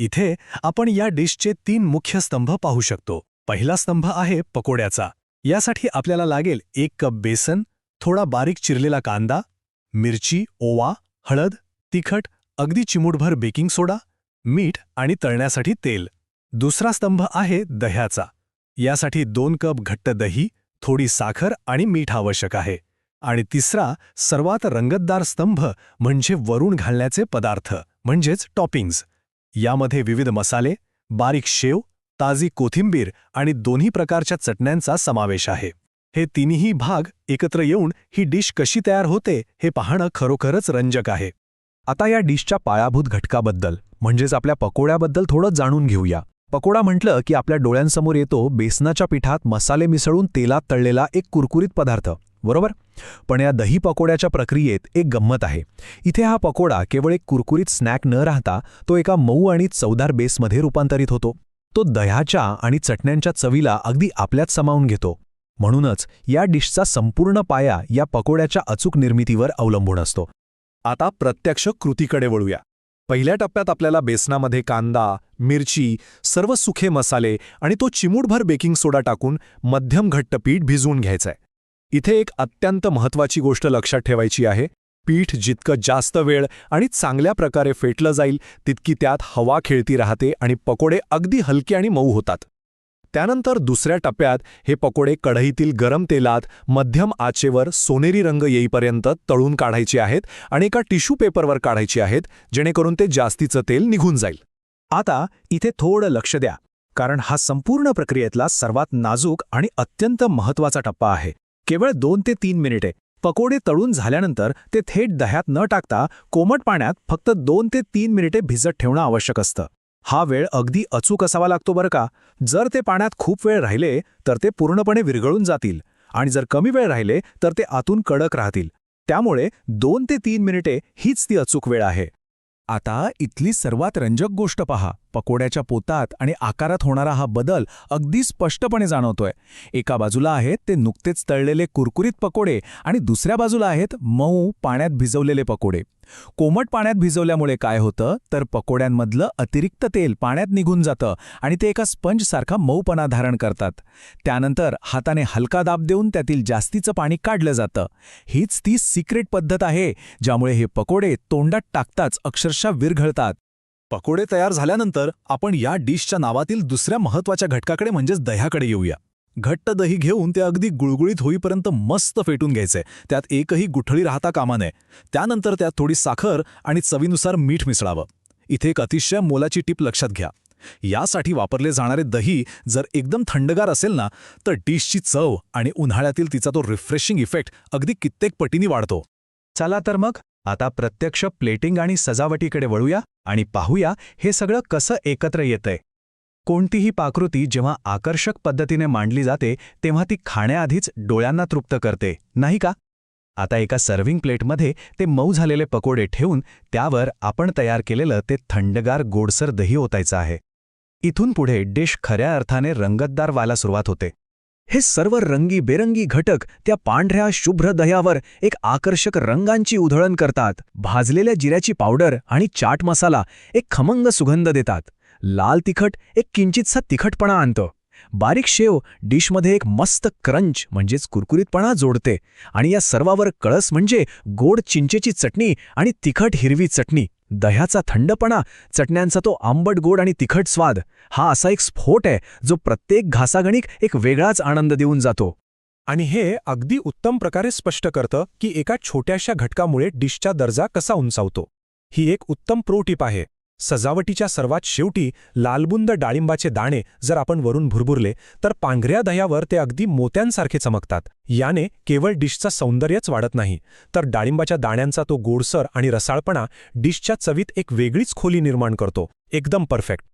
इथे आपण या डिशचे 3 मुख्य स्तंभ पाहू शकतो. पहिला स्तंभ आहे पकोड्याचा. यासाठी आपल्याला लागेल 1 कप बेसन, थोडा बारीक चिरलेला कांदा, मिरची, ओवा, हळद, तिखट, अगदी चिमूटभर बेकिंग सोडा, मीठ आणि तळण्यासाठी तेल. दुसरा स्तंभ आहे दह्याचा. यासाठी 2 कप घट्ट दही, थोडी साखर आणि मीठ आवश्यक आहे. आणि तिसरा सर्वात रंगतदार स्तंभ म्हणजे वरून घालण्याचे पदार्थ म्हणजेच टॉपिंग्ज. यामध्ये विविध मसाले, बारीक शेव, ताजी कोथिंबीर आणि दोन्ही प्रकारच्या चटण्यांचा समावेश आहे. हे तिन्ही भाग एकत्र येऊन ही डिश कशी तयार होते हे पाहणं खरोखरच रंजक आहे. आता या डिशच्या पायाभूत घटकाबद्दल म्हणजेच आपल्या पकोड्याबद्दल थोडं जाणून घेऊया. पकोडा म्हटलं की आपल्या डोळ्यांसमोर येतो बेसनाच्या पिठात मसाले मिसळून तेलात तळलेला एक कुरकुरीत पदार्थ, बरोबर? पण या दही पकोड्याच्या प्रक्रियेत एक गंमत आहे. इथे हा पकोडा केवळ एक कुरकुरीत स्नॅक न राहता तो एका मऊ आणि चवदार बेसमध्ये रूपांतरित होतो. तो दह्याच्या आणि चटण्यांच्या चवीला अगदी आपल्यात सामावून घेतो. म्हणूनच या डिशचा संपूर्ण पाया या पकोड्याच्या अचूक निर्मितीवर अवलंबून असतो. आता प्रत्यक्ष कृतीकडे वळूया. पहिल्या टप्प्यात आपल्याला बेसनामध्ये कांदा, मिरची, सर्व सुखे मसाले आणि तो चिमूटभर बेकिंग सोडा टाकून मध्यम घट्ट पीठ भिजवून घ्यायचंय. इथे एक अत्यंत महत्त्वाची गोष्ट लक्षात ठेवायची आहे. पीठ जितकं जास्त वेळ आणि चांगल्या प्रकारे फेटलं जाईल तितकी त्यात हवा खेळती राहते आणि पकोडे अगदी हलके आणि मऊ होतात. त्यानंतर दुसऱ्या टप्प्यात हे पकोडे कढईतील गरम तेलात मध्यम आचेवर सोनेरी रंग येईपर्यंत तळून काढायचे आहेत आणि एका टिश्यू पेपरवर काढायचे आहेत, जेणेकरून ते जास्तीचं तेल निघून जाईल. आता इथे थोडं लक्ष द्या, कारण हा संपूर्ण प्रक्रियेतला सर्वात नाजूक आणि अत्यंत महत्त्वाचा टप्पा आहे. केवळ 2 ते 3 मिनिटे पकोडे तळून झाल्यानंतर ते थेट दह्यात न टाकता कोमट पाण्यात फक्त 2 ते 3 मिनिटे भिजत ठेवणं आवश्यक असतं. हा वेळ अगदी अचूक असावा लागतो बरं का. जर ते पाण्यात खूप वेळ राहिले तर ते पूर्णपणे विरघळून जातील आणि जर कमी वेळ राहिले तर ते आतून कडक राहतील. त्यामुळे 2 ते 3 मिनिटे हीच ती अचूक वेळ आहे. आता इथली सर्वात रंजक गोष्ट पहा. पकोड्याच्या पोतात आणि आकारात होणारा हा बदल अगदी स्पष्टपणे जाणवतोय. एका बाजूला आहेत ते नुकतेच तळलेले कुरकुरीत पकोडे आणि दुसऱ्या बाजूला आहेत मऊ पाण्यात भिजवलेले पकोडे. कोमट पाण्यात भिजवल्यामुळे काय होतं तर पकोड्यांमधलं अतिरिक्त तेल पाण्यात निघून जातं आणि ते एका स्पंजसारखा मऊपणा धारण करतात. त्यानंतर हाताने हलका दाब देऊन त्यातील जास्तीचं पाणी काढलं जातं. हीच ती सिक्रेट पद्धत आहे ज्यामुळे हे पकोडे तोंडात टाकताच अक्षरशः विरघळतात. पकोडे तयार झाल्यानंतर आपण या डिशच्या नावातील दुसऱ्या महत्त्वाच्या घटकाकडे म्हणजेच दह्याकडे येऊया. घट्ट दही घेऊन ते अगदी गुळगुळीत होईपर्यंत मस्त फेटून घ्यायचे. त्यात एकही गुठळी राहता कामा नये. त्यानंतर त्यात थोडी साखर आणि चवीनुसार मीठ मिसळावं. इथे एक अतिशय मोलाची टीप लक्षात घ्या. यासाठी वापरले जाणारे दही जर एकदम थंडगार असेल ना तर डिशची चव आणि उन्हाळ्यातील तिचा तो रिफ्रेशिंग इफेक्ट अगदी कित्येक पटींनी वाढतो. चला तर मग आता प्रत्यक्ष प्लेटिंग आणि सजावटीकडे वळूया आणि पाहूया हे सगळं कसं एकत्र येतंय. कोणतीही पाककृती जेव्हा आकर्षक पद्धतीने मांडली जाते तेव्हा ती खाण्याआधीच डोळ्यांना तृप्त करते, नाही का? आता एका सर्व्हिंग प्लेटमध्ये ते मऊ झालेले पकोडे ठेवून त्यावर आपण तयार केलेलं ते थंडगार गोडसर दही ओतायचं आहे. इथून पुढे डिश खऱ्या अर्थाने रंगतदार व्हायला सुरुवात होते. हे सर्व रंगीबेरंगी घटक त्या पांढऱ्या शुभ्र दह्यावर एक आकर्षक रंगांची उधळण करतात. भाजलेल्या जिऱ्याची पावडर आणि चाट मसाला एक खमंग सुगंध देतात. लाल तिखट एक किंचितसा तिखटपणा आणतं. बारीक शेव डिशमध्ये एक मस्त क्रंच म्हणजेच कुरकुरीतपणा जोडते. आणि या सर्वावर कळस म्हणजे गोड चिंचेची चटणी आणि तिखट हिरवी चटणी. दह्याचा थंडपणा, चटण्यांचा तो आंबट गोड आणि तिखट स्वाद, हा असा एक स्फोट आहे जो प्रत्येक घासागणिक एक वेगळाच आनंद देऊन जातो. आणि हे अगदी उत्तम प्रकारे स्पष्ट करतं की एका छोट्याशा घटकामुळे डिशचा दर्जा कसा उंचावतो. ही एक उत्तम प्रो टिप आहे. सजावटीच्या सर्वात शेवटी लालबुंद डाळिंबाचे दाणे जर आपण वरून भुरभुरले तर पांढऱ्या दह्यावर ते अगदी मोत्यांसारखे चमकतात. याने केवळ डिशचा सौंदर्यच वाढत नाही तर डाळिंबाच्या दाण्यांचा तो गोडसर आणि रसाळपणा डिशच्या चवीत एक वेगळीच खोली निर्माण करतो. एकदम परफेक्ट.